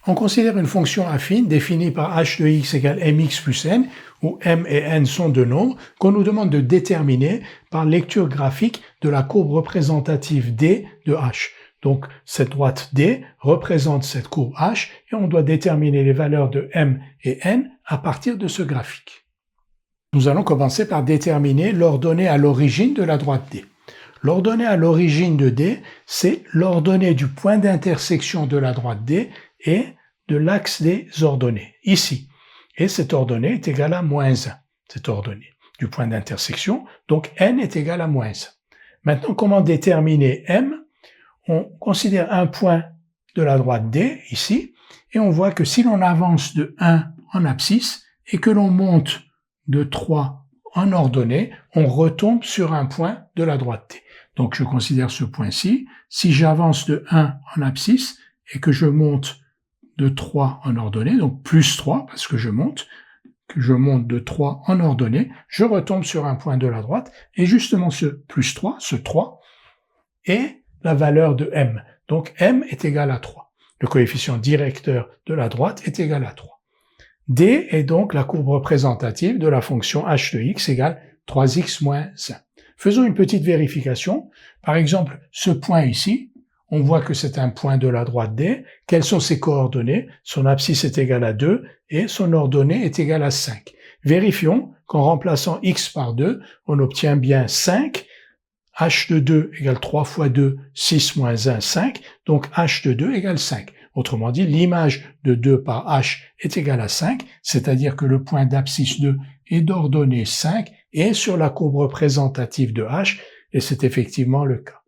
On considère une fonction affine définie par h de x égale mx plus n, où m et n sont deux nombres, qu'on nous demande de déterminer par lecture graphique de la courbe représentative D de h. Donc, cette droite D représente cette courbe h et on doit déterminer les valeurs de m et n à partir de ce graphique. Nous allons commencer par déterminer l'ordonnée à l'origine de la droite D. L'ordonnée à l'origine de D, c'est l'ordonnée du point d'intersection de la droite D et de l'axe des ordonnées, ici. Et cette ordonnée est égale à moins 1, cette ordonnée du point d'intersection, donc n est égal à moins 1. Maintenant, comment déterminer m? On considère un point de la droite D, ici, et on voit que si l'on avance de 1 en abscisse et que l'on monte de 3 en ordonnée, on retombe sur un point de la droite D. Donc je considère ce point-ci, si j'avance de 1 en abscisse et que je monte de 3 en ordonnée, donc plus 3 parce que je monte de 3 en ordonnée, je retombe sur un point de la droite, et justement ce plus 3, ce 3, est la valeur de m. Donc m est égal à 3. Le coefficient directeur de la droite est égal à 3. D est donc la courbe représentative de la fonction h de x égale 3x moins 1. Faisons une petite vérification. Par exemple, ce point ici, on voit que c'est un point de la droite D. Quelles sont ses coordonnées? Son abscisse est égale à 2 et son ordonnée est égale à 5. Vérifions qu'en remplaçant x par 2, on obtient bien 5. H de 2 égale 3 fois 2, 6 moins 1, 5. Donc h de 2 égale 5. Autrement dit, l'image de 2 par h est égale à 5, c'est-à-dire que le point d'abscisse 2 est d'ordonnée 5 et sur la courbe représentative de h, et c'est effectivement le cas.